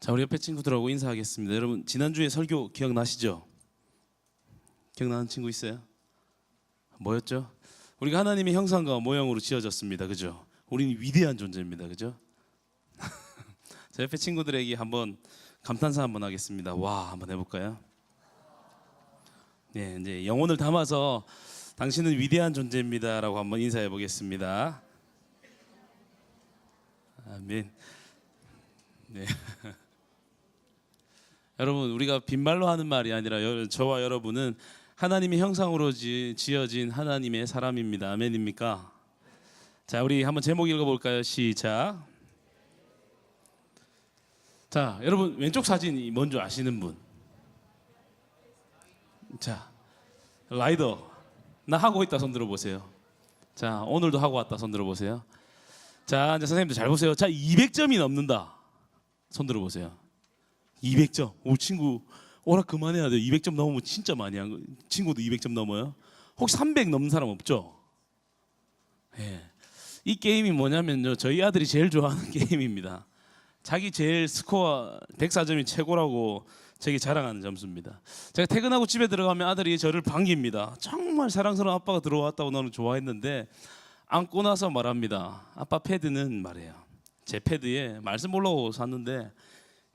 자, 우리 옆에 친구들하고 인사하겠습니다. 여러분, 지난주에 설교 기억나시죠? 기억나는 친구 있어요? 뭐였죠? 우리가 하나님의 형상과 모형으로 지어졌습니다. 그죠? 우리는 위대한 존재입니다. 그죠? 자, 옆에 친구들에게 한번 감탄사 한번 하겠습니다. 와, 한번 해볼까요? 네, 이제 영혼을 담아서 당신은 위대한 존재입니다라고 한번 인사해 보겠습니다. 아멘. 네. 여러분, 우리가 빈말로 하는 말이 아니라 저와 여러분은 하나님의 형상으로 지어진 하나님의 사람입니다. 아멘입니까? 자, 우리 한번 제목 읽어볼까요? 시작. 자, 여러분 왼쪽 사진이 뭔지 아시는 분? 자, 라이더 나 하고 있다 손 들어보세요. 자, 오늘도 하고 왔다 손 들어보세요. 자, 이제 선생님들 잘 보세요. 자, 200점이 넘는다 손 들어보세요. 200점. 오, 친구 오라 그만해야 돼요. 200점 넘으면 진짜 많이 한 거. 친구도 200점 넘어요? 혹시 300 넘는 사람 없죠? 예. 이 게임이 뭐냐면요, 저희 아들이 제일 좋아하는 게임입니다. 자기 제일 스코어 104점이 최고라고 저에게 자랑하는 점수입니다. 제가 퇴근하고 집에 들어가면 아들이 저를 반깁니다. 정말 사랑스러운 아빠가 들어왔다고 나는 좋아했는데 안고 나서 말합니다. 아빠 패드는 말이에요. 제 패드에 말씀 보려고 샀는데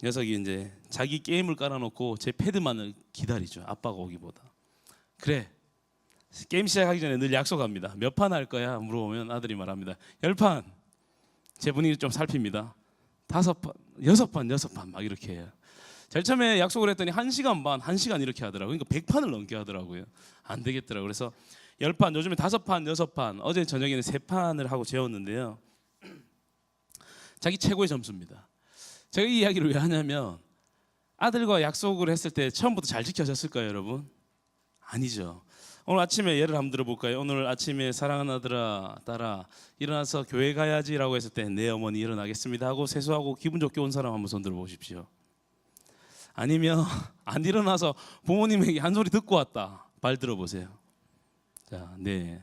녀석이 이제 자기 게임을 깔아놓고 제 패드만을 기다리죠. 아빠가 오기보다. 그래, 게임 시작하기 전에 늘 약속합니다. 몇 판 할 거야? 물어보면 아들이 말합니다. 10판. 제 분위기 좀 살핍니다. 5판, 6판 막 이렇게 해요. 제일 처음에 약속을 했더니 1시간 반, 1시간 이렇게 하더라고요. 그러니까 100판을 넘게 하더라고요. 안 되겠더라고요. 그래서 10판, 요즘에 5판, 6판, 어제 저녁에는 3판을 하고 재웠는데요. 자기 최고의 점수입니다. 제가 이 이야기를 왜 하냐면 아들과 약속을 했을 때 처음부터 잘 지켜졌을까요, 여러분? 아니죠. 오늘 아침에 예를 한번 들어볼까요? 오늘 아침에 사랑하는 아들아, 딸아, 일어나서 교회 가야지라고 했을 때 네 어머니 일어나겠습니다 하고 세수하고 기분 좋게 온 사람 한번 손 들어보십시오. 아니면 안 일어나서 부모님에게 한 소리 듣고 왔다, 발 들어보세요. 자, 네.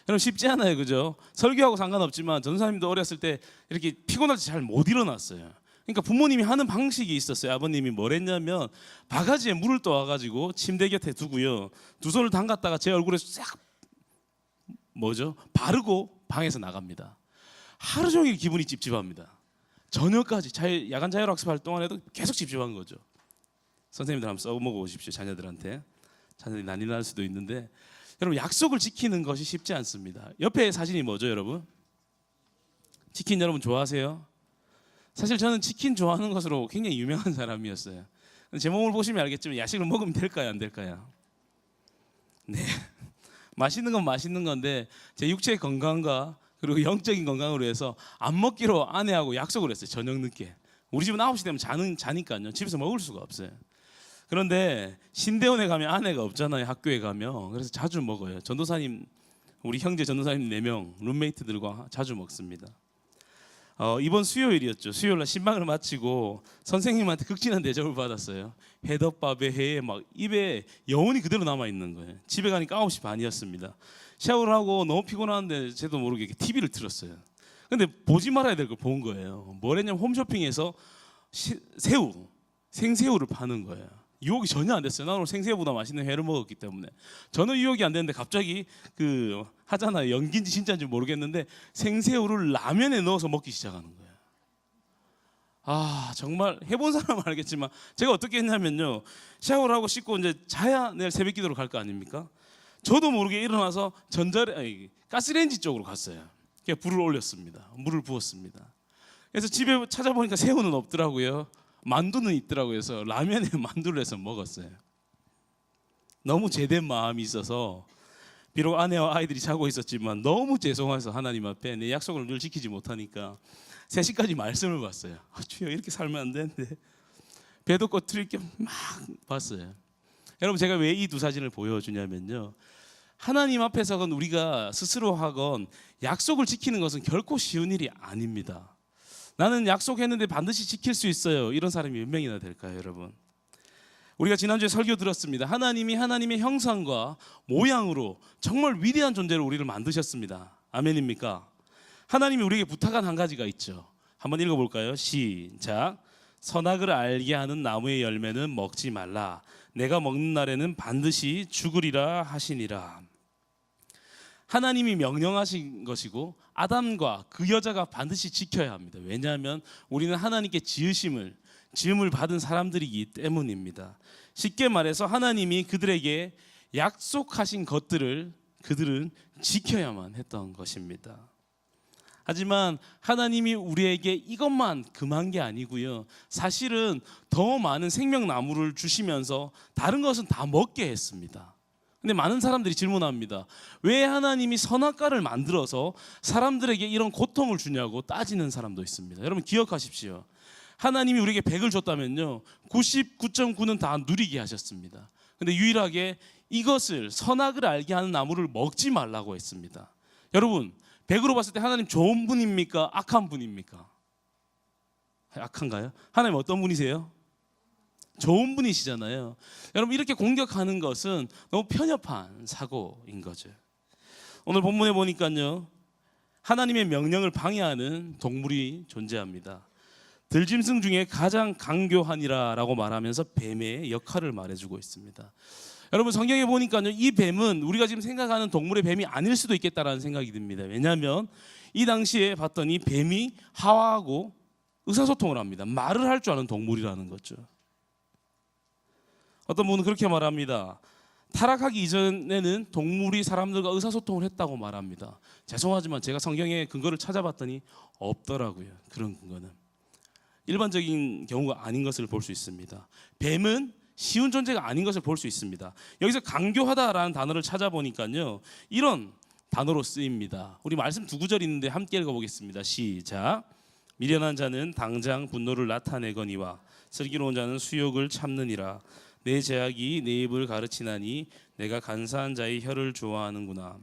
여러분 쉽지 않아요, 그죠? 설교하고 상관없지만 전도사님도 어렸을 때 이렇게 피곤할 때 잘 못 일어났어요. 그러니까 부모님이 하는 방식이 있었어요. 아버님이 뭘 했냐면 바가지에 물을 떠와가지고 침대 곁에 두고요, 두 손을 담갔다가 제 얼굴에 싹 바르고 방에서 나갑니다. 하루 종일 기분이 찝찝합니다. 저녁까지 야간 자율학습 할 동안에도 계속 찝찝한 거죠. 선생님들 한번 써먹어 보십시오. 자녀들한테. 자녀들이 난리 날 수도 있는데 여러분, 약속을 지키는 것이 쉽지 않습니다. 옆에 사진이 뭐죠, 여러분? 치킨 여러분 좋아하세요? 사실 저는 치킨 좋아하는 것으로 굉장히 유명한 사람이었어요. 제 몸을 보시면 알겠지만 야식을 먹으면 될까요, 안 될까요? 네, 맛있는 건 맛있는 건데 제 육체의 건강과 그리고 영적인 건강을 위해서 안 먹기로 아내하고 약속을 했어요. 저녁 늦게. 우리 집은 9시 되면 자니까요. 집에서 먹을 수가 없어요. 그런데 신대원에 가면 아내가 없잖아요. 학교에 가면. 그래서 자주 먹어요. 전도사님, 우리 형제 전도사님 4명 룸메이트들과 자주 먹습니다. 이번 수요일이었죠. 수요일날 신방을 마치고 선생님한테 극진한 대접을 받았어요. 회덮밥에 회에 막 입에 여운이 그대로 남아 있는 거예요. 집에 가니까 9시 반이었습니다. 샤워를 하고 너무 피곤한데 저도 모르게 TV를 틀었어요. 근데 보지 말아야 될 걸 본 거예요. 뭘 했냐면 홈쇼핑에서 생새우를 파는 거예요. 유혹이 전혀 안 됐어요. 나는 오늘 생새우보다 맛있는 회를 먹었기 때문에 저는 유혹이 안 됐는데 갑자기 하잖아요. 연기인지 진짜인지 모르겠는데 생새우를 라면에 넣어서 먹기 시작하는 거예요. 아, 정말 해본 사람은 알겠지만 제가 어떻게 했냐면요, 샤워를 하고 씻고 이제 자야 내일 새벽 기도로 갈 거 아닙니까? 저도 모르게 일어나서 가스레인지 쪽으로 갔어요. 그냥 불을 올렸습니다. 물을 부었습니다. 그래서 집에 찾아보니까 새우는 없더라고요. 만두는 있더라고요. 그래서 라면에 만두를 해서 먹었어요. 너무 제된 마음이 있어서 비록 아내와 아이들이 자고 있었지만 너무 죄송해서 하나님 앞에 내 약속을 늘 지키지 못하니까 3시까지 말씀을 봤어요. 주여, 이렇게 살면 안 되는데. 배도 꺼트릴 겸 막 봤어요. 여러분, 제가 왜 이 두 사진을 보여주냐면요, 하나님 앞에서건 우리가 스스로 하건 약속을 지키는 것은 결코 쉬운 일이 아닙니다. 나는 약속했는데 반드시 지킬 수 있어요. 이런 사람이 몇 명이나 될까요, 여러분? 우리가 지난주에 설교 들었습니다. 하나님이 하나님의 형상과 모양으로 정말 위대한 존재로 우리를 만드셨습니다. 아멘입니까? 하나님이 우리에게 부탁한 한 가지가 있죠. 한번 읽어볼까요? 시작. 선악을 알게 하는 나무의 열매는 먹지 말라. 내가 먹는 날에는 반드시 죽으리라 하시니라. 하나님이 명령하신 것이고 아담과 그 여자가 반드시 지켜야 합니다. 왜냐하면 우리는 하나님께 지음을 받은 사람들이기 때문입니다. 쉽게 말해서 하나님이 그들에게 약속하신 것들을 그들은 지켜야만 했던 것입니다. 하지만 하나님이 우리에게 이것만 금한 게 아니고요, 사실은 더 많은 생명나무를 주시면서 다른 것은 다 먹게 했습니다. 근데 많은 사람들이 질문합니다. 왜 하나님이 선악과를 만들어서 사람들에게 이런 고통을 주냐고 따지는 사람도 있습니다. 여러분 기억하십시오. 하나님이 우리에게 100을 줬다면요, 99.9는 다 누리게 하셨습니다. 근데 유일하게 이것을 선악을 알게 하는 나무를 먹지 말라고 했습니다. 여러분 100으로 봤을 때 하나님 좋은 분입니까? 악한 분입니까? 악한가요? 하나님 어떤 분이세요? 좋은 분이시잖아요. 여러분 이렇게 공격하는 것은 너무 편협한 사고인 거죠. 오늘 본문에 보니까요, 하나님의 명령을 방해하는 동물이 존재합니다. 들짐승 중에 가장 강교하니라라고 말하면서 뱀의 역할을 말해주고 있습니다. 여러분 성경에 보니까요, 이 뱀은 우리가 지금 생각하는 동물의 뱀이 아닐 수도 있겠다라는 생각이 듭니다. 왜냐하면 이 당시에 봤더니 뱀이 하와하고 의사소통을 합니다. 말을 할 줄 아는 동물이라는 거죠. 어떤 분은 그렇게 말합니다. 타락하기 이전에는 동물이 사람들과 의사소통을 했다고 말합니다. 죄송하지만 제가 성경에 근거를 찾아봤더니 없더라고요. 그런 근거는 일반적인 경우가 아닌 것을 볼 수 있습니다. 뱀은 쉬운 존재가 아닌 것을 볼 수 있습니다. 여기서 강교하다라는 단어를 찾아보니까요, 이런 단어로 쓰입니다. 우리 말씀 두 구절 있는데 함께 읽어보겠습니다. 시작. 미련한 자는 당장 분노를 나타내거니와 슬기로운 자는 수욕을 참느니라. 내 제약이 내 입을 가르치나니 내가 간사한 자의 혀를 좋아하는구나.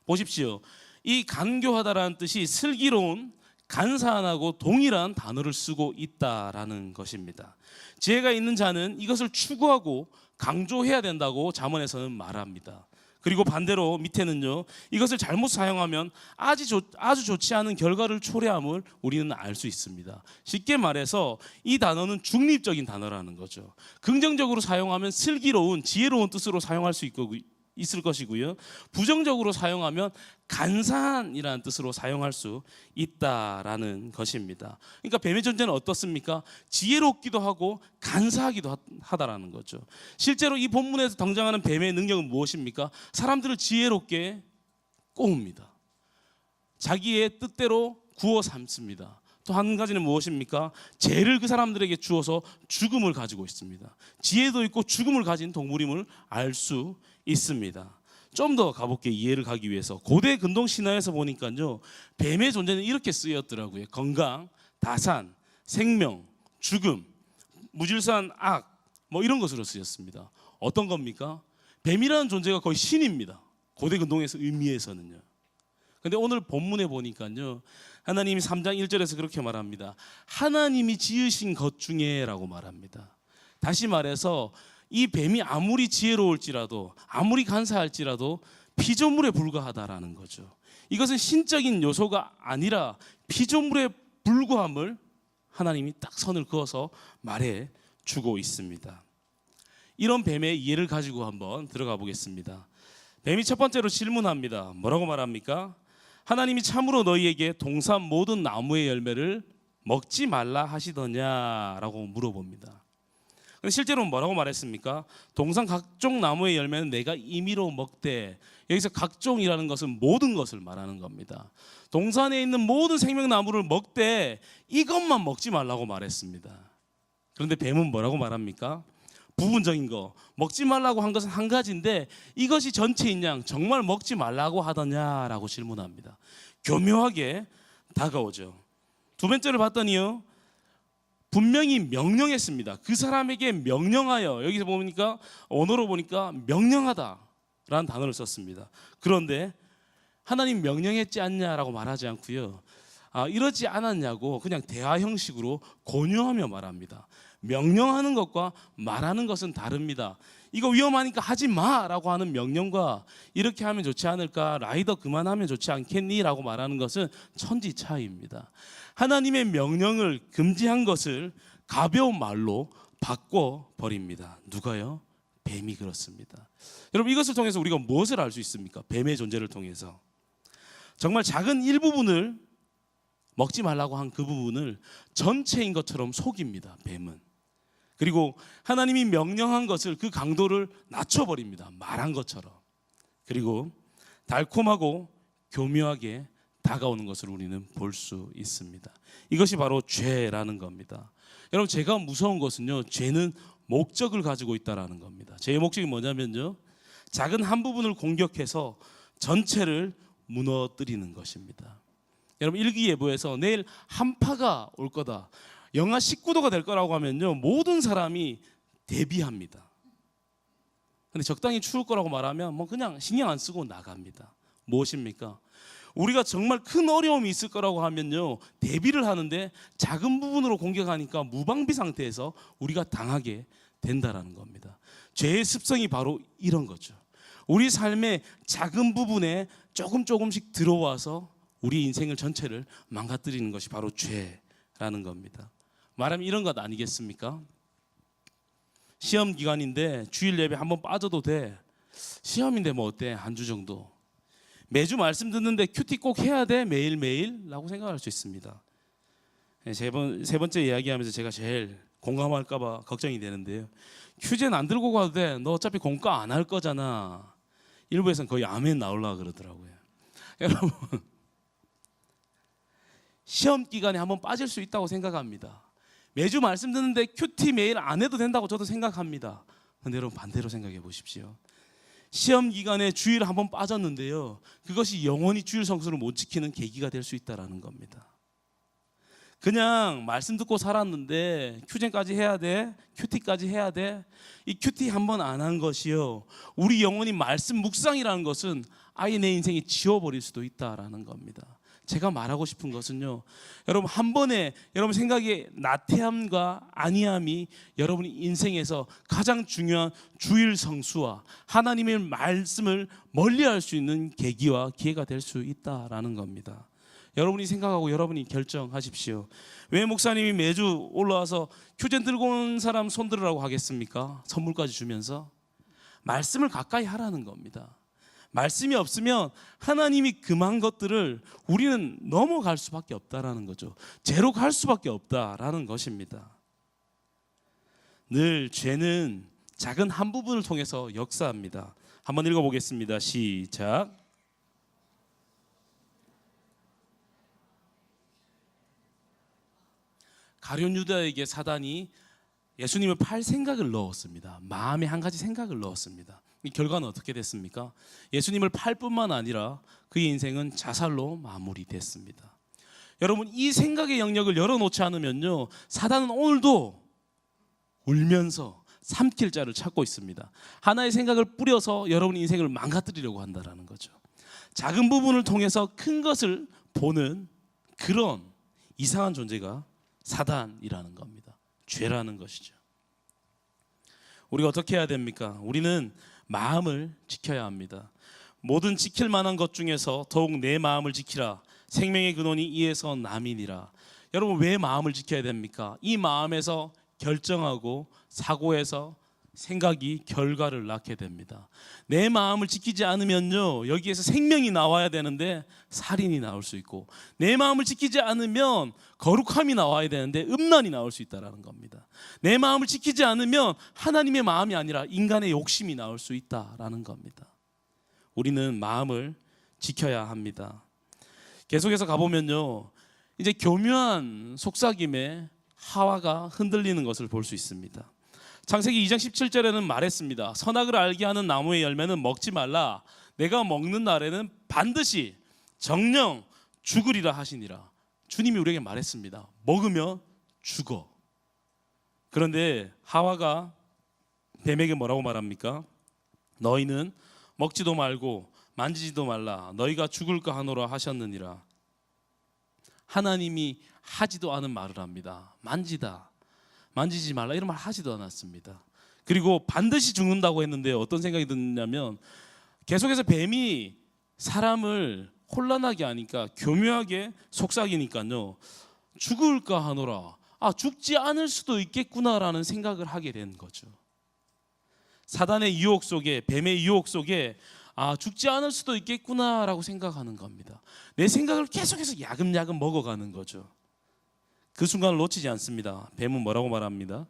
보십시오. 이 간교하다라는 뜻이 슬기로운, 간사하고 동일한 단어를 쓰고 있다라는 것입니다. 지혜가 있는 자는 이것을 추구하고 강조해야 된다고 잠언에서는 말합니다. 그리고 반대로 밑에는요, 이것을 잘못 사용하면 아주 좋지 않은 결과를 초래함을 우리는 알 수 있습니다. 쉽게 말해서 이 단어는 중립적인 단어라는 거죠. 긍정적으로 사용하면 슬기로운, 지혜로운 뜻으로 사용할 수 있을 것이고요, 부정적으로 사용하면 간사한이라는 뜻으로 사용할 수 있다라는 것입니다. 그러니까 뱀의 존재는 어떻습니까? 지혜롭기도 하고 간사하기도 하다라는 거죠. 실제로 이 본문에서 등장하는 뱀의 능력은 무엇입니까? 사람들을 지혜롭게 꼬웁니다. 자기의 뜻대로 구워 삶습니다. 또 한 가지는 무엇입니까? 죄를 그 사람들에게 주어서 죽음을 가지고 있습니다. 지혜도 있고 죽음을 가진 동물임을 알 수 있습니다. 좀 더 가볍게 이해를 가기 위해서 고대 근동 신화에서 보니까요, 뱀의 존재는 이렇게 쓰였더라고요. 건강, 다산, 생명, 죽음, 무질서한 악, 뭐 이런 것으로 쓰였습니다. 어떤 겁니까? 뱀이라는 존재가 거의 신입니다. 고대 근동에서 의미에서는요. 근데 오늘 본문에 보니까요, 하나님이 3장 1절에서 그렇게 말합니다. 하나님이 지으신 것 중에라고 말합니다. 다시 말해서 이 뱀이 아무리 지혜로울지라도, 아무리 간사할지라도 피조물에 불과하다라는 거죠. 이것은 신적인 요소가 아니라 피조물에 불과함을 하나님이 딱 선을 그어서 말해 주고 있습니다. 이런 뱀의 예를 가지고 한번 들어가 보겠습니다. 뱀이 첫 번째로 질문합니다. 뭐라고 말합니까? 하나님이 참으로 너희에게 동산 모든 나무의 열매를 먹지 말라 하시더냐라고 물어봅니다. 근데 실제로 뭐라고 말했습니까? 동산 각종 나무의 열매는 내가 임의로 먹되, 여기서 각종이라는 것은 모든 것을 말하는 겁니다. 동산에 있는 모든 생명나무를 먹되 이것만 먹지 말라고 말했습니다. 그런데 뱀은 뭐라고 말합니까? 부분적인 거, 먹지 말라고 한 것은 한 가지인데 이것이 전체인 양 정말 먹지 말라고 하더냐라고 질문합니다. 교묘하게 다가오죠. 두 번째를 봤더니요, 분명히 명령했습니다. 그 사람에게 명령하여, 여기서 보니까 언어로 보니까 명령하다라는 단어를 썼습니다. 그런데 하나님 명령했지 않냐라고 말하지 않고요, 이러지 않았냐고 그냥 대화 형식으로 권유하며 말합니다. 명령하는 것과 말하는 것은 다릅니다. 이거 위험하니까 하지 마라고 하는 명령과 이렇게 하면 좋지 않을까, 라이더 그만하면 좋지 않겠니? 라고 말하는 것은 천지 차이입니다. 하나님의 명령을 금지한 것을 가벼운 말로 바꿔버립니다. 누가요? 뱀이 그렇습니다. 여러분, 이것을 통해서 우리가 무엇을 알 수 있습니까? 뱀의 존재를 통해서 정말 작은 일부분을 먹지 말라고 한 그 부분을 전체인 것처럼 속입니다. 뱀은. 그리고 하나님이 명령한 것을 그 강도를 낮춰버립니다. 말한 것처럼. 그리고 달콤하고 교묘하게 다가오는 것을 우리는 볼 수 있습니다. 이것이 바로 죄라는 겁니다. 여러분, 제가 무서운 것은요, 죄는 목적을 가지고 있다라는 겁니다. 죄의 목적이 뭐냐면요, 작은 한 부분을 공격해서 전체를 무너뜨리는 것입니다. 여러분, 일기예보에서 내일 한파가 올 거다, 영하 19도가 될 거라고 하면요, 모든 사람이 대비합니다. 근데 적당히 추울 거라고 말하면 뭐 그냥 신경 안 쓰고 나갑니다. 무엇입니까? 우리가 정말 큰 어려움이 있을 거라고 하면요, 대비를 하는데 작은 부분으로 공격하니까 무방비 상태에서 우리가 당하게 된다라는 겁니다. 죄의 습성이 바로 이런 거죠. 우리 삶의 작은 부분에 조금씩 들어와서 우리 인생을 전체를 망가뜨리는 것이 바로 죄라는 겁니다. 말하면 이런 것 아니겠습니까? 시험 기간인데 주일 예배 한번 빠져도 돼. 시험인데 뭐 어때? 한 주 정도. 매주 말씀 듣는데 큐티 꼭 해야 돼? 매일매일? 라고 생각할 수 있습니다. 세 번째 이야기하면서 제가 제일 공감할까 봐 걱정이 되는데요, 휴재는 안 들고 가도 돼. 너 어차피 공과 안 할 거잖아. 일부에서는 거의 아멘 나오려고 그러더라고요. 여러분, 시험 기간에 한번 빠질 수 있다고 생각합니다. 매주 말씀 듣는데 큐티 매일 안 해도 된다고 저도 생각합니다. 그런데 여러분, 반대로 생각해 보십시오. 시험 기간에 주일 한번 빠졌는데요, 그것이 영원히 주일 성수를 못 지키는 계기가 될 수 있다는 겁니다. 그냥 말씀 듣고 살았는데 휴전까지 해야 돼, 큐티까지 해야 돼. 이 큐티 한번 안 한 것이요, 우리 영혼이 말씀 묵상이라는 것은 아예 내 인생이 지워버릴 수도 있다라는 겁니다. 제가 말하고 싶은 것은요, 여러분, 한 번에 여러분 생각의 나태함과 안이함이 여러분이 인생에서 가장 중요한 주일 성수와 하나님의 말씀을 멀리할 수 있는 계기와 기회가 될 수 있다라는 겁니다. 여러분이 생각하고 여러분이 결정하십시오. 왜 목사님이 매주 올라와서 휴전 들고 온 사람 손 들으라고 하겠습니까? 선물까지 주면서 말씀을 가까이 하라는 겁니다. 말씀이 없으면 하나님이 금한 것들을 우리는 넘어갈 수밖에 없다라는 거죠. 죄로 갈 수밖에 없다라는 것입니다. 늘 죄는 작은 한 부분을 통해서 역사합니다. 한번 읽어보겠습니다. 시작. 가룟 유다에게 사단이 예수님을 팔 생각을 넣었습니다. 마음에 한 가지 생각을 넣었습니다. 이 결과는 어떻게 됐습니까? 예수님을 팔 뿐만 아니라 그의 인생은 자살로 마무리됐습니다. 여러분, 이 생각의 영역을 열어놓지 않으면요, 사단은 오늘도 울면서 삼킬 자를 찾고 있습니다. 하나의 생각을 뿌려서 여러분의 인생을 망가뜨리려고 한다는 거죠. 작은 부분을 통해서 큰 것을 보는 그런 이상한 존재가 사단이라는 겁니다. 죄라는 것이죠. 우리가 어떻게 해야 됩니까? 우리는 마음을 지켜야 합니다. 모든 지킬 만한 것 중에서 더욱 내 마음을 지키라. 생명의 근원이 이에서 남이니라. 여러분, 왜 마음을 지켜야 됩니까? 이 마음에서 결정하고 사고에서 생각이 결과를 낳게 됩니다. 내 마음을 지키지 않으면요, 여기에서 생명이 나와야 되는데 살인이 나올 수 있고, 내 마음을 지키지 않으면 거룩함이 나와야 되는데 음란이 나올 수 있다는 겁니다. 내 마음을 지키지 않으면 하나님의 마음이 아니라 인간의 욕심이 나올 수 있다는 겁니다. 우리는 마음을 지켜야 합니다. 계속해서 가보면요, 이제 교묘한 속삭임에 하와가 흔들리는 것을 볼 수 있습니다. 창세기 2장 17절에는 말했습니다. 선악을 알게 하는 나무의 열매는 먹지 말라. 내가 먹는 날에는 반드시 정령 죽으리라 하시니라. 주님이 우리에게 말했습니다. 먹으면 죽어. 그런데 하와가 뱀에게 뭐라고 말합니까? 너희는 먹지도 말고 만지지도 말라. 너희가 죽을까 하노라 하셨느니라. 하나님이 하지도 않은 말을 합니다. 만지지 말라, 이런 말 하지도 않았습니다. 그리고 반드시 죽는다고 했는데 어떤 생각이 드냐면, 계속해서 뱀이 사람을 혼란하게 하니까 교묘하게 속삭이니까요, 죽을까 하노라. 죽지 않을 수도 있겠구나라는 생각을 하게 된 거죠. 사단의 유혹 속에, 뱀의 유혹 속에 죽지 않을 수도 있겠구나라고 생각하는 겁니다. 내 생각을 계속해서 야금야금 먹어가는 거죠. 그 순간을 놓치지 않습니다. 뱀은 뭐라고 말합니다?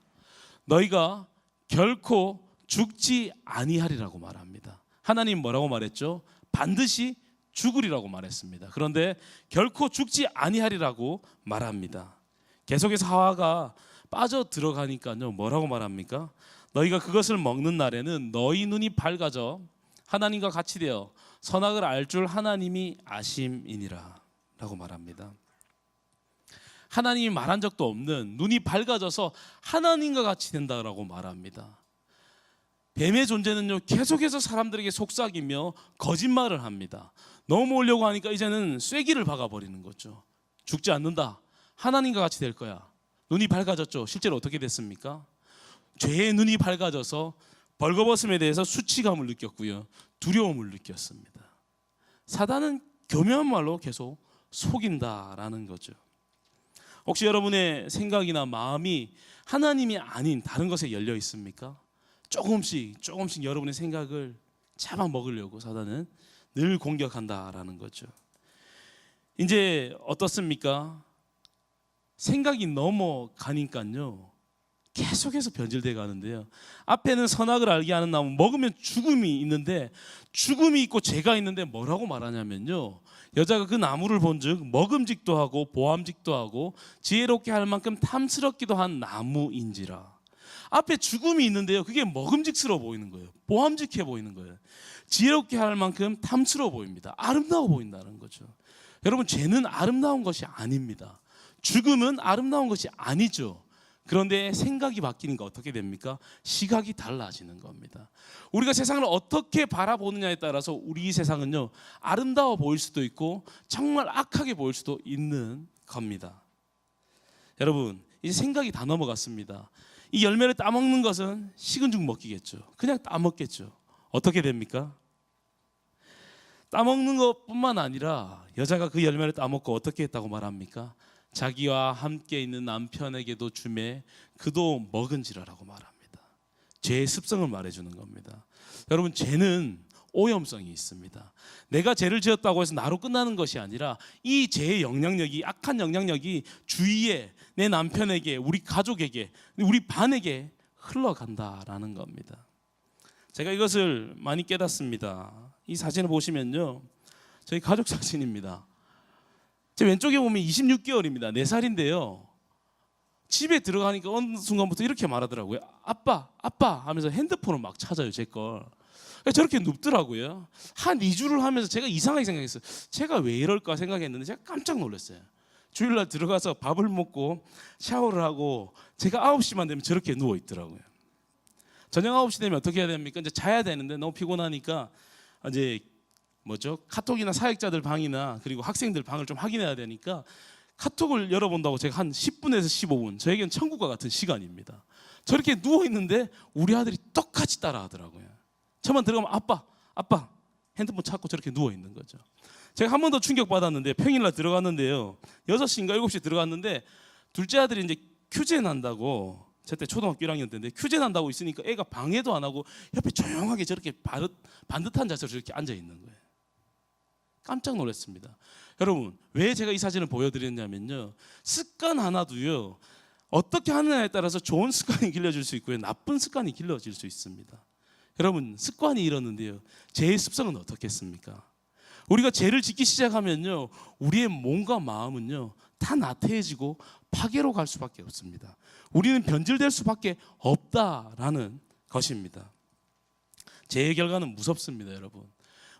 너희가 결코 죽지 아니하리라고 말합니다. 하나님 뭐라고 말했죠? 반드시 죽으리라고 말했습니다. 그런데 결코 죽지 아니하리라고 말합니다. 계속해서 하와가 빠져 들어가니까요, 뭐라고 말합니까? 너희가 그것을 먹는 날에는 너희 눈이 밝아져 하나님과 같이 되어 선악을 알 줄 하나님이 아심이니라 라고 말합니다. 하나님이 말한 적도 없는 눈이 밝아져서 하나님과 같이 된다라고 말합니다. 뱀의 존재는요, 계속해서 사람들에게 속삭이며 거짓말을 합니다. 넘어오려고 하니까 이제는 쐐기를 박아버리는 거죠. 죽지 않는다, 하나님과 같이 될 거야. 눈이 밝아졌죠. 실제로 어떻게 됐습니까? 죄의 눈이 밝아져서 벌거벗음에 대해서 수치감을 느꼈고요, 두려움을 느꼈습니다. 사단은 교묘한 말로 계속 속인다라는 거죠. 혹시 여러분의 생각이나 마음이 하나님이 아닌 다른 것에 열려 있습니까? 조금씩 여러분의 생각을 잡아먹으려고 사단은 늘 공격한다라는 거죠. 이제 어떻습니까? 생각이 넘어가니까요, 계속해서 변질돼 가는데요. 앞에는 선악을 알게 하는 나무, 먹으면 죽음이 있는데, 죽음이 있고 죄가 있는데 뭐라고 말하냐면요, 여자가 그 나무를 본즉 먹음직도 하고 보암직도 하고 지혜롭게 할 만큼 탐스럽기도 한 나무인지라. 앞에 죽음이 있는데요, 그게 먹음직스러워 보이는 거예요. 보암직해 보이는 거예요. 지혜롭게 할 만큼 탐스러워 보입니다. 아름다워 보인다는 거죠. 여러분, 죄는 아름다운 것이 아닙니다. 죽음은 아름다운 것이 아니죠. 그런데 생각이 바뀌니까 어떻게 됩니까? 시각이 달라지는 겁니다. 우리가 세상을 어떻게 바라보느냐에 따라서 우리 세상은요, 아름다워 보일 수도 있고 정말 악하게 보일 수도 있는 겁니다. 여러분, 이제 생각이 다 넘어갔습니다. 이 열매를 따먹는 것은 식은 죽 먹기겠죠. 그냥 따먹겠죠. 어떻게 됩니까? 따먹는 것뿐만 아니라 여자가 그 열매를 따먹고 어떻게 했다고 말합니까? 자기와 함께 있는 남편에게도 주매 그도 먹은지라라고 말합니다. 죄의 습성을 말해주는 겁니다. 여러분, 죄는 오염성이 있습니다. 내가 죄를 지었다고 해서 나로 끝나는 것이 아니라 이 죄의 영향력이, 악한 영향력이 주위에, 내 남편에게, 우리 가족에게, 우리 반에게 흘러간다라는 겁니다. 제가 이것을 많이 깨닫습니다. 이 사진을 보시면요, 저희 가족 사진입니다. 제 왼쪽에 보면 26개월입니다. 4살인데요. 집에 들어가니까 어느 순간부터 이렇게 말하더라고요. 아빠, 아빠 하면서 핸드폰을 막 찾아요, 제 걸. 저렇게 눕더라고요. 한 2주를 하면서 제가 이상하게 생각했어요. 제가 왜 이럴까 생각했는데 제가 깜짝 놀랐어요. 주일날 들어가서 밥을 먹고 샤워를 하고 제가 9시만 되면 저렇게 누워 있더라고요. 저녁 9시 되면 어떻게 해야 됩니까? 이제 자야 되는데 너무 피곤하니까 이제 카톡이나 사역자들 방이나 그리고 학생들 방을 좀 확인해야 되니까 카톡을 열어본다고 제가 한 10분에서 15분, 저에겐 천국과 같은 시간입니다. 저렇게 누워 있는데 우리 아들이 똑같이 따라하더라고요. 저만 들어가면 아빠, 아빠 핸드폰 찾고 저렇게 누워 있는 거죠. 제가 한 번 더 충격받았는데, 평일날 들어갔는데요, 6시인가 7시에 들어갔는데 둘째 아들이 이제 큐제 난다고, 저때 초등학교 1학년 때인데 큐제 난다고 있으니까 애가 방해도 안 하고 옆에 조용하게 저렇게 반듯한 자세로 저렇게 앉아 있는 거예요. 깜짝 놀랐습니다. 여러분, 왜 제가 이 사진을 보여드렸냐면요, 습관 하나도요, 어떻게 하느냐에 따라서 좋은 습관이 길러질 수 있고요, 나쁜 습관이 길러질 수 있습니다. 여러분, 습관이 이러는데요, 죄의 습성은 어떻겠습니까? 우리가 죄를 짓기 시작하면요, 우리의 몸과 마음은요 다 나태해지고 파괴로 갈 수밖에 없습니다. 우리는 변질될 수밖에 없다라는 것입니다. 죄의 결과는 무섭습니다, 여러분.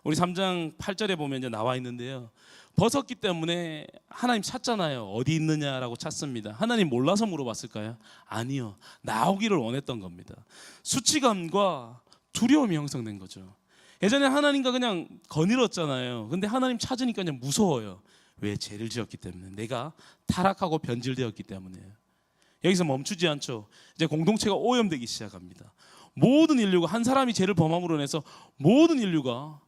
우리 3장 8절에 보면 이제 나와 있는데요, 벗었기 때문에 하나님 찾잖아요. 어디 있느냐라고 찾습니다. 하나님 몰라서 물어봤을까요? 아니요, 나오기를 원했던 겁니다. 수치감과 두려움이 형성된 거죠. 예전에 하나님과 그냥 거닐었잖아요. 근데 하나님 찾으니까 그냥 무서워요. 왜? 죄를 지었기 때문에, 내가 타락하고 변질되었기 때문에요. 여기서 멈추지 않죠. 이제 공동체가 오염되기 시작합니다. 모든 인류가, 한 사람이 죄를 범함으로 인해서 모든 인류가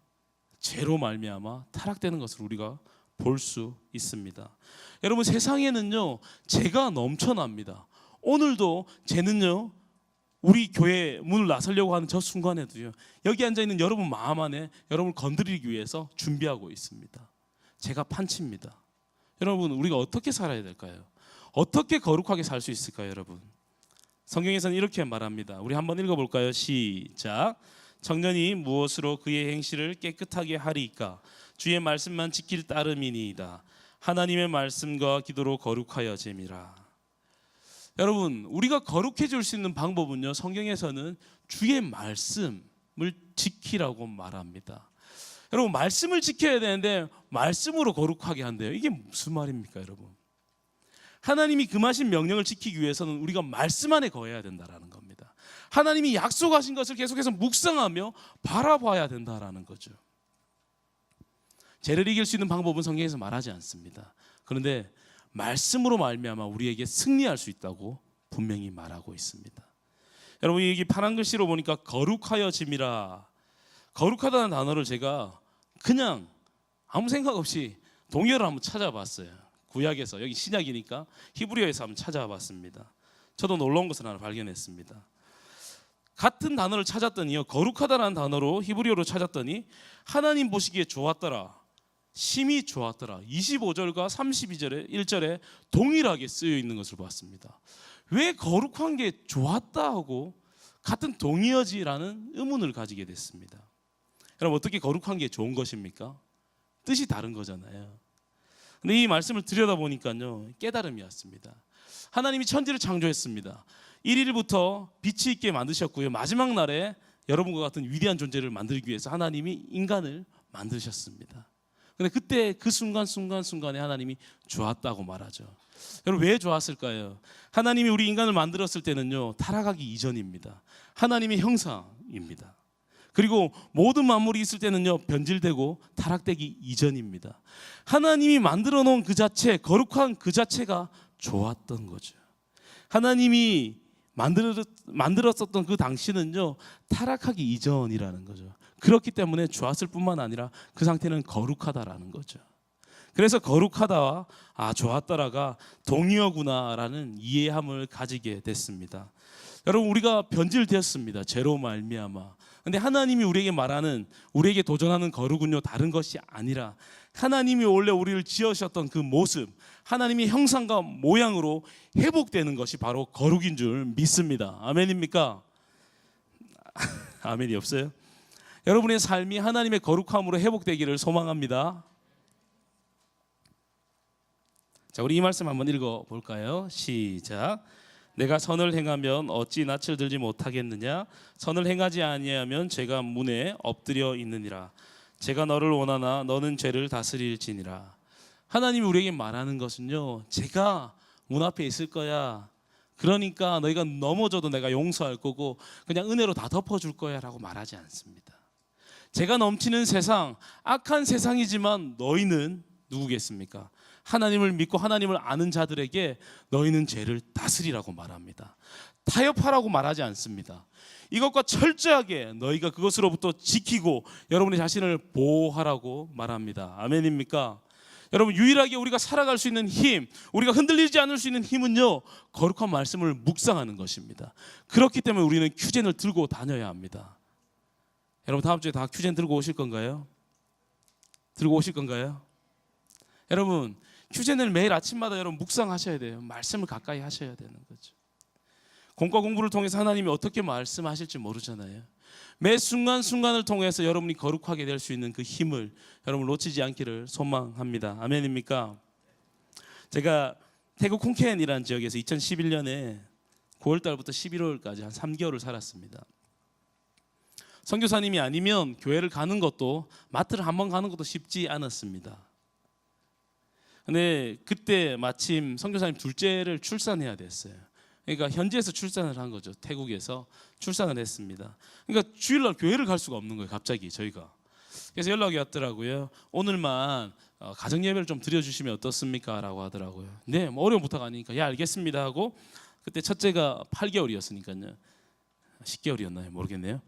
죄로 말미암아 타락되는 것을 우리가 볼 수 있습니다. 여러분, 세상에는요 죄가 넘쳐납니다. 오늘도 죄는요 우리 교회 문을 나서려고 하는 저 순간에도요 여기 앉아 있는 여러분 마음 안에 여러분을 건드리기 위해서 준비하고 있습니다. 죄가 판칩니다. 여러분, 우리가 어떻게 살아야 될까요? 어떻게 거룩하게 살 수 있을까요, 여러분? 성경에서는 이렇게 말합니다. 우리 한번 읽어볼까요? 시작. 청년이 무엇으로 그의 행실을 깨끗하게 하리이까? 주의 말씀만 지킬 따름이니이다. 하나님의 말씀과 기도로 거룩하여 잼이라. 여러분, 우리가 거룩해질 수 있는 방법은요 성경에서는 주의 말씀을 지키라고 말합니다. 여러분, 말씀을 지켜야 되는데 말씀으로 거룩하게 한대요. 이게 무슨 말입니까, 여러분? 하나님이 금하신 명령을 지키기 위해서는 우리가 말씀 안에 거해야 된다라는 겁니다. 하나님이 약속하신 것을 계속해서 묵상하며 바라봐야 된다라는 거죠. 죄를 이길 수 있는 방법은 성경에서 말하지 않습니다. 그런데 말씀으로 말미암아 우리에게 승리할 수 있다고 분명히 말하고 있습니다. 여러분, 여기 파란 글씨로 보니까 거룩하여짐이라. 거룩하다는 단어를 제가 그냥 아무 생각 없이 동의어를 한번 찾아봤어요. 구약에서, 여기 신약이니까 히브리어에서 한번 찾아봤습니다. 저도 놀라운 것을 하나 발견했습니다. 같은 단어를 찾았더니요 거룩하다라는 단어로 히브리어로 찾았더니 하나님 보시기에 좋았더라, 심히 좋았더라, 25절과 32절에 1절에 동일하게 쓰여 있는 것을 봤습니다. 왜 거룩한 게 좋았다 하고 같은 동의어지라는 의문을 가지게 됐습니다. 여러분, 어떻게 거룩한 게 좋은 것입니까? 뜻이 다른 거잖아요. 근데 이 말씀을 들여다보니까요 깨달음이 왔습니다. 하나님이 천지를 창조했습니다. 1일부터 빛이 있게 만드셨고요, 마지막 날에 여러분과 같은 위대한 존재를 만들기 위해서 하나님이 인간을 만드셨습니다. 근데 그때 그 순간순간순간에 하나님이 좋았다고 말하죠. 여러분, 왜 좋았을까요? 하나님이 우리 인간을 만들었을 때는요 타락하기 이전입니다. 하나님의 형상입니다. 그리고 모든 만물이 있을 때는요 변질되고 타락되기 이전입니다. 하나님이 만들어 놓은 그 자체, 거룩한 그 자체가 좋았던 거죠. 하나님이 만들었었던 그 당시는요 타락하기 이전이라는 거죠. 그렇기 때문에 좋았을 뿐만 아니라 그 상태는 거룩하다라는 거죠. 그래서 거룩하다와 좋았다라가 동의어구나라는 이해함을 가지게 됐습니다. 여러분, 우리가 변질되었습니다. 죄로 말미암아. 근데 하나님이 우리에게 말하는, 우리에게 도전하는 거룩은요 다른 것이 아니라 하나님이 원래 우리를 지으셨던 그 모습, 하나님의 형상과 모양으로 회복되는 것이 바로 거룩인 줄 믿습니다. 아멘입니까? 아멘이 없어요? 여러분의 삶이 하나님의 거룩함으로 회복되기를 소망합니다. 자, 우리 이 말씀 한번 읽어볼까요? 시작. 내가 선을 행하면 어찌 낯을 들지 못하겠느냐? 선을 행하지 아니하면 죄가 문에 엎드려 있느니라. 제가 너를 원하나 너는 죄를 다스릴지니라. 하나님이 우리에게 말하는 것은요 죄가 문 앞에 있을 거야. 그러니까 너희가 넘어져도 내가 용서할 거고 그냥 은혜로 다 덮어줄 거야 라고 말하지 않습니다. 죄가 넘치는 세상, 악한 세상이지만 너희는 누구겠습니까? 하나님을 믿고 하나님을 아는 자들에게 너희는 죄를 다스리라고 말합니다. 타협하라고 말하지 않습니다. 이것과 철저하게 너희가 그것으로부터 지키고 여러분의 자신을 보호하라고 말합니다. 아멘입니까? 여러분, 유일하게 우리가 살아갈 수 있는 힘, 우리가 흔들리지 않을 수 있는 힘은요 거룩한 말씀을 묵상하는 것입니다. 그렇기 때문에 우리는 큐젠을 들고 다녀야 합니다. 여러분, 다음 주에 다 큐젠 들고 오실 건가요? 들고 오실 건가요? 여러분, 큐젠을 매일 아침마다 여러분 묵상하셔야 돼요. 말씀을 가까이 하셔야 되는 거죠. 공과 공부를 통해서 하나님이 어떻게 말씀하실지 모르잖아요. 매 순간순간을 통해서 여러분이 거룩하게 될 수 있는 그 힘을 여러분 놓치지 않기를 소망합니다. 아멘입니까? 제가 태국 홍켄이라는 지역에서 2011년에 9월 달부터 11월까지 한 3개월을 살았습니다. 선교사님이 아니면 교회를 가는 것도, 마트를 한번 가는 것도 쉽지 않았습니다. 근데 그때 마침 선교사님 둘째를 출산해야 됐어요. 그러니까 현지에서 출산을 한 거죠. 태국에서 출산을 했습니다. 그러니까 주일날 교회를 갈 수가 없는 거예요. 갑자기 저희가. 그래서 연락이 왔더라고요. 오늘만 가정 예배를 좀 드려주시면 어떻습니까? 라고 하더라고요. 네, 뭐 어려운 부탁 아니니까 예 알겠습니다 하고, 그때 첫째가 8개월이었으니까요. 10개월이었나요? 모르겠네요.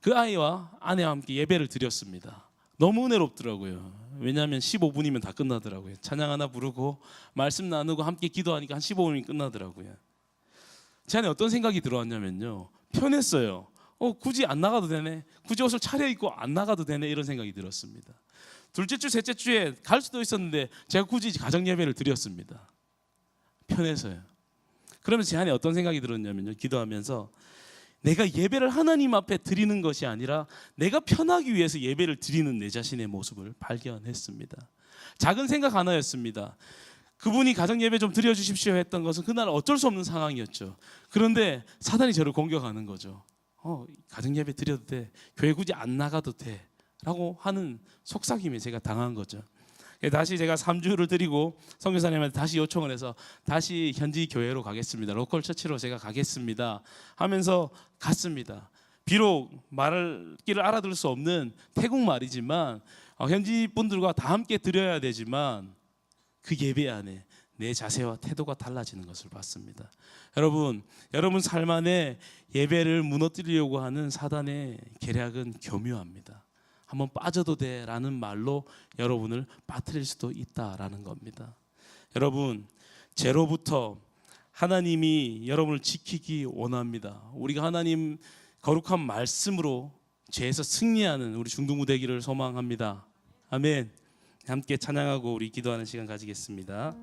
그 아이와 아내와 함께 예배를 드렸습니다. 너무 은혜롭더라고요. 왜냐하면 15분이면 다 끝나더라고요. 찬양 하나 부르고 말씀 나누고 함께 기도하니까 한 15분이 끝나더라고요. 제 안에 어떤 생각이 들어왔냐면요, 편했어요. 굳이 안 나가도 되네, 굳이 옷을 차려입고 안 나가도 되네, 이런 생각이 들었습니다. 둘째 주 셋째 주에 갈 수도 있었는데 제가 굳이 가정 예배를 드렸습니다. 편해서요. 그러면서 제 안에 어떤 생각이 들었냐면요, 기도하면서 내가 예배를 하나님 앞에 드리는 것이 아니라 내가 편하기 위해서 예배를 드리는 내 자신의 모습을 발견했습니다. 작은 생각 하나였습니다. 그분이 가정 예배 좀 드려주십시오 했던 것은 그날 어쩔 수 없는 상황이었죠. 그런데 사단이 저를 공격하는 거죠. 가정 예배 드려도 돼, 교회 굳이 안 나가도 돼 라고 하는 속삭임에 제가 당한 거죠. 다시 제가 3주를 드리고 선교사님한테 다시 요청을 해서 다시 현지 교회로 가겠습니다, 로컬 처치로 제가 가겠습니다 하면서 갔습니다. 비록 말길을 알아들을 수 없는 태국말이지만 현지 분들과 다 함께 드려야 되지만 그 예배 안에 내 자세와 태도가 달라지는 것을 봤습니다. 여러분 삶 안에 예배를 무너뜨리려고 하는 사단의 계략은 교묘합니다. 한번 빠져도 돼라는 말로 여러분을 빠뜨릴 수도 있다라는 겁니다. 여러분, 죄로부터 하나님이 여러분을 지키기 원합니다. 우리가 하나님 거룩한 말씀으로 죄에서 승리하는 우리 중동부 되기를 소망합니다. 아멘. 함께 찬양하고 우리 기도하는 시간 가지겠습니다.